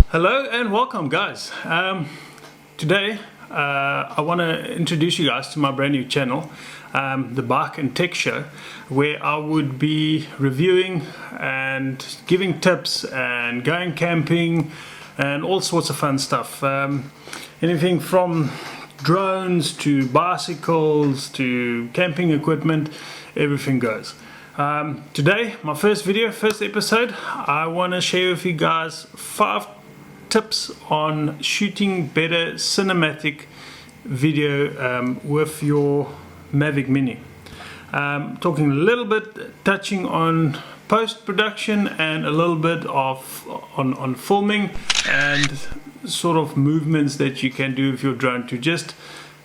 Hello and welcome, guys. Today I want to introduce you guys to my brand new channel, the Bike and Tech Show, where I would be reviewing and giving tips and going camping and all sorts of fun stuff. Anything from drones to bicycles to camping equipment, everything goes. Today, my first episode, I want to share with you guys 5 tips on shooting better cinematic video with your Mavic Mini. Talking a little bit, touching on post-production and a little bit of on filming and sort of movements that you can do with your drone to just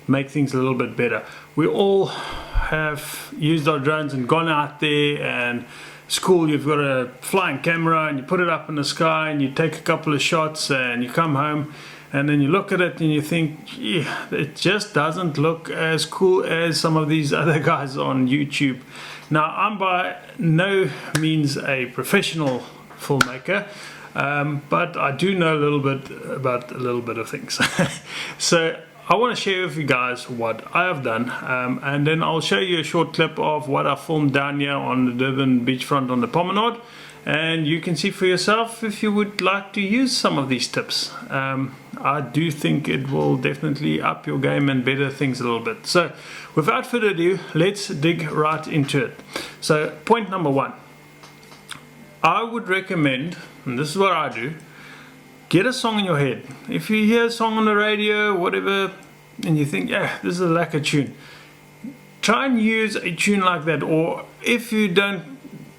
make things a little bit better. We all have used our drones and gone out there, and school, you've got a flying camera and you put it up in the sky and you take a couple of shots and you come home and then you look at it and you think, yeah, it just doesn't look as cool as some of these other guys on YouTube. Now, I'm by no means a professional filmmaker, but I do know a little bit about a little bit of things. So I want to share with you guys what I have done, and then I'll show you a short clip of what I filmed down here on the Durban beachfront on the promenade, and you can see for yourself if you would like to use some of these tips. I do think it will definitely up your game and better things a little bit. So without further ado, let's dig right into it. So point number 1, I would recommend, and this is what I do, get a song in your head. If you hear a song on the radio, whatever, and you think, yeah, this is a lacquer tune, try and use a tune like that. Or if you don't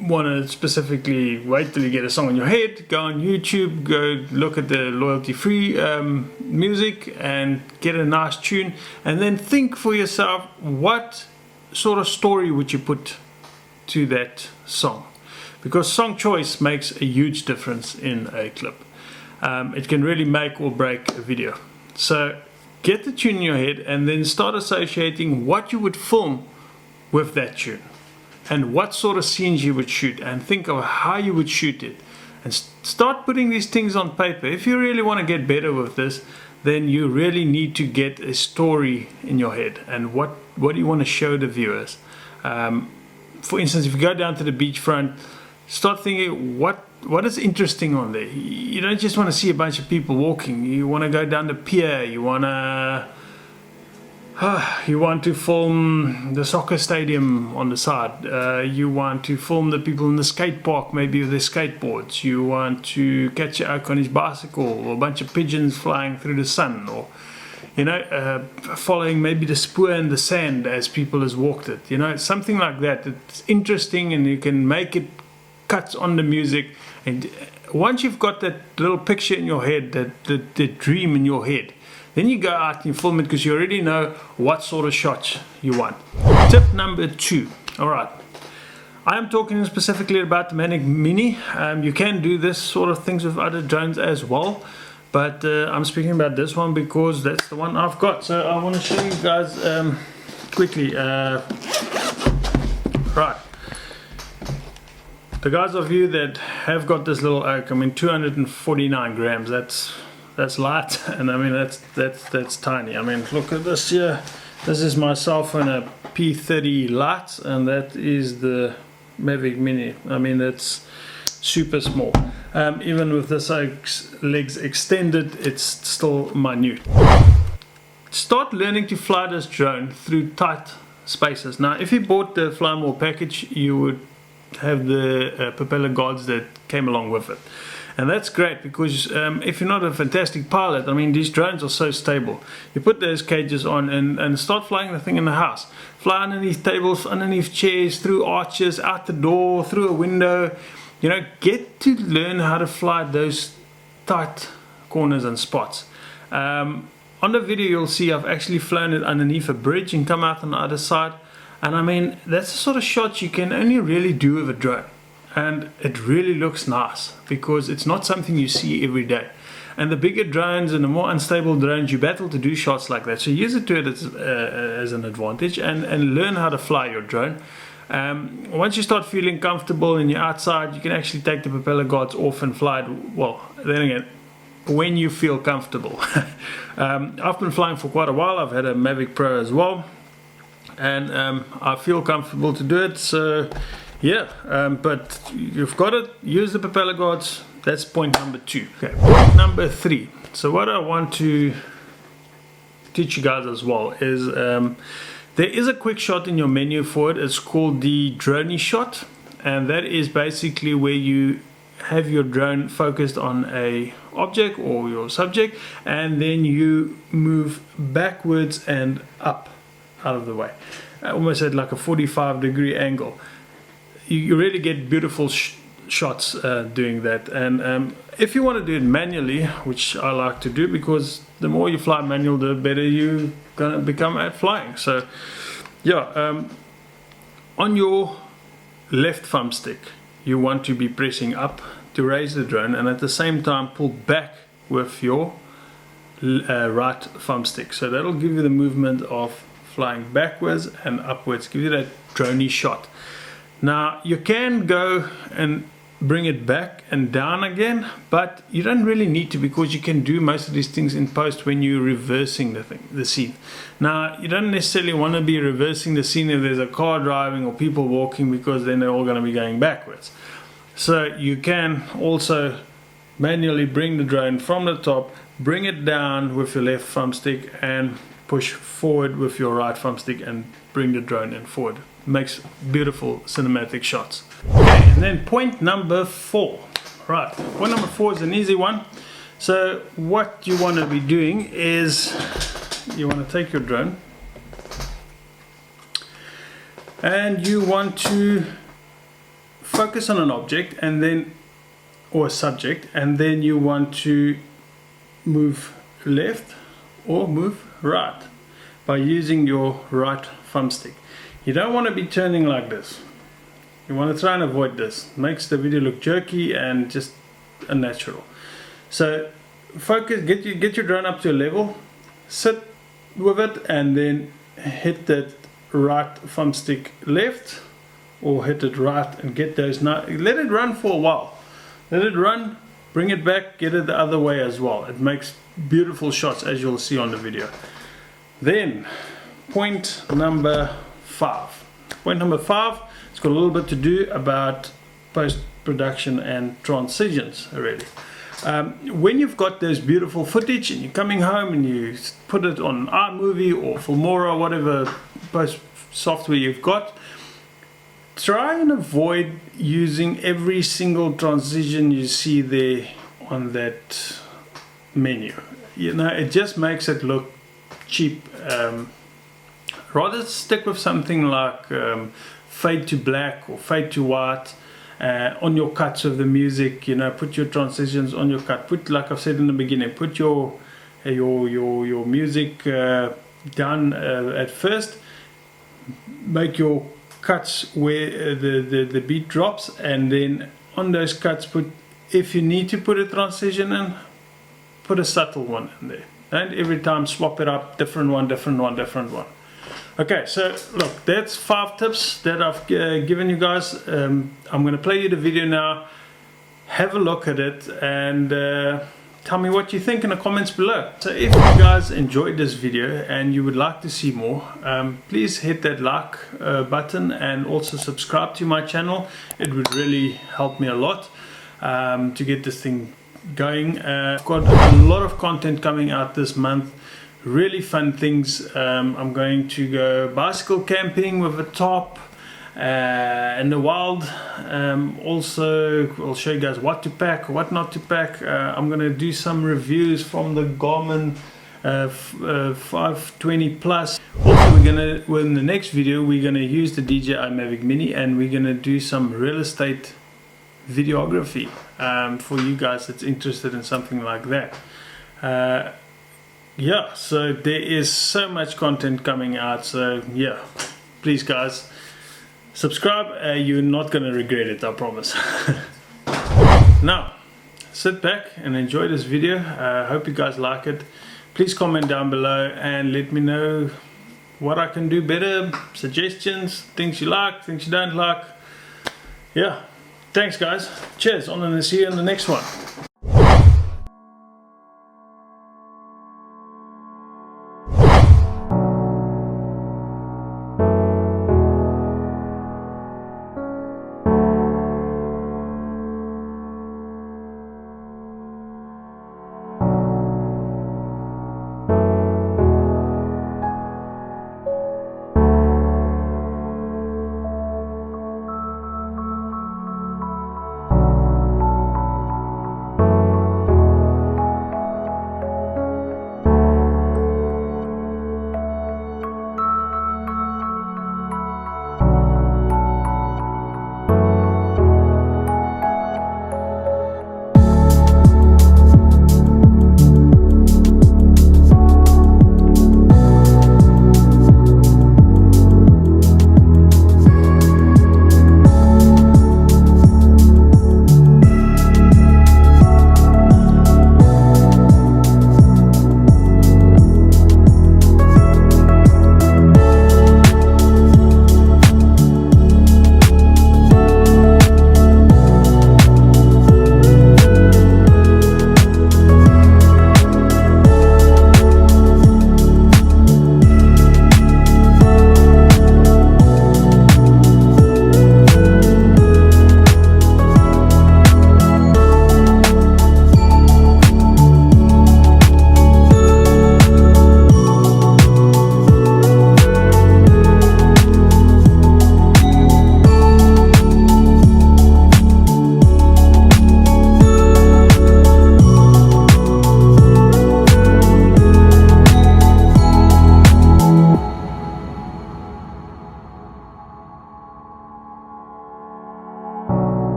want to specifically wait till you get a song in your head, go on YouTube, go look at the royalty-free music and get a nice tune, and then think for yourself, what sort of story would you put to that song? Because song choice makes a huge difference in a clip. It can really make or break a video. So get the tune in your head and then start associating what you would film with that tune and what sort of scenes you would shoot, and think of how you would shoot it, and start putting these things on paper. If you really want to get better with this, then you really need to get a story in your head and what do you want to show the viewers. For instance, if you go down to the beachfront, start thinking what is interesting on there. You don't just want to see a bunch of people walking. You want to go down the pier. You want to film the soccer stadium on the side. You want to film the people in the skate park, maybe with their skateboards. You want to catch an oak on his bicycle, or a bunch of pigeons flying through the sun, or following maybe the spoor in the sand as people has walked it. Something like that. It's interesting, and you can make it cuts on the music. And once you've got that little picture in your head, that dream in your head, then you go out and you film it, because you already know what sort of shots you want. Tip number 2. Alright, I am talking specifically about the Mavic Mini. You can do this sort of things with other drones as well, but I'm speaking about this one because that's the one I've got. So I want to show you guys quickly. Right. The guys of you that have got this little oak, 249 grams, that's light, and that's tiny. Look at this here. This is myself on a P30 light, and that is the Mavic Mini. That's super small. Even with this oak's legs extended, it's still minute. Start learning to fly this drone through tight spaces. Now, if you bought the Fly More package, you would have the propeller guards that came along with it, and that's great, because if you're not a fantastic pilot, these drones are so stable. You put those cages on and start flying the thing in the house. Fly underneath tables, underneath chairs, through arches, out the door, through a window. Get to learn how to fly those tight corners and spots. On the video you'll see I've actually flown it underneath a bridge and come out on the other side. And that's the sort of shot you can only really do with a drone. And it really looks nice, because it's not something you see every day. And the bigger drones and the more unstable drones, you battle to do shots like that. So use it to it as an advantage, and learn how to fly your drone. Once you start feeling comfortable and you're outside, you can actually take the propeller guards off and fly it, well, then again, when you feel comfortable. I've been flying for quite a while. I've had a Mavic Pro as well, and I feel comfortable to do it. So yeah, but you've got to use the propeller guards. That's point number 2. Okay, point number 3. So what I want to teach you guys as well is there is a quick shot in your menu for it. It's called the drone shot, and that is basically where you have your drone focused on a object or your subject, and then you move backwards and up out of the way, almost at like a 45-degree angle. You really get beautiful shots doing that. And if you want to do it manually, which I like to do, because the more you fly manual, the better you're gonna become at flying. So yeah, on your left thumbstick you want to be pressing up to raise the drone, and at the same time pull back with your right thumbstick. So that'll give you the movement of flying backwards and upwards, give you that droney shot. Now you can go and bring it back and down again, but you don't really need to, because you can do most of these things in post when you're reversing the scene. Now you don't necessarily want to be reversing the scene if there's a car driving or people walking, because then they're all going to be going backwards. So you can also manually bring the drone from the top, bring it down with your left thumbstick, and push forward with your right thumbstick and bring the drone in forward. Makes beautiful cinematic shots. Okay, and then point number 4. Right, point number 4 is an easy one. So what you want to be doing is you want to take your drone and you want to focus on an object, and then, or a subject, and then you want to move left or move right by using your right thumbstick. You don't want to be turning like this. You want to try and avoid this. It makes the video look jerky and just unnatural. So focus, get your drone up to a level, sit with it, and then hit that right thumbstick left, or hit it right, and get those. Now let it run for a while. Let it run, bring it back, get it the other way as well. It makes beautiful shots, as you'll see on the video. Then point number 5. Point number 5, it's got a little bit to do about post-production and transitions already. When you've got those beautiful footage and you're coming home and you put it on iMovie or Filmora, whatever post software you've got, try and avoid using every single transition you see there on that menu. You know, it just makes it look cheap. Rather stick with something like fade to black or fade to white on your cuts of the music. You know, put your transitions on your cut. Put, like I've said in the beginning, put your music down at first. Make your cuts where the beat drops, and then on those cuts put, if you need to put a transition in, put a subtle one in there. And every time swap it up, different one, different one, different one. Okay, so look, that's 5 tips that I've given you guys. I'm going to play you the video now. Have a look at it and tell me what you think in the comments below. So if you guys enjoyed this video and you would like to see more, please hit that like button and also subscribe to my channel. It would really help me a lot to get this thing going. I've got a lot of content coming out this month. Really fun things. I'm going to go bicycle camping with a top in the wild. Also, I'll show you guys what to pack, what not to pack. I'm going to do some reviews from the Garmin 520 Plus. Also, in the next video, we're going to use the DJI Mavic Mini, and we're going to do some real estate videography for you guys that's interested in something like that. Yeah, so there is so much content coming out. So yeah, please guys, subscribe. You're not going to regret it, I promise. Now sit back and enjoy this video. Hope you guys like it. Please comment down below and let me know what I can do better, suggestions, things you like, things you don't like. Yeah, thanks guys, cheers, on and see you in the next one.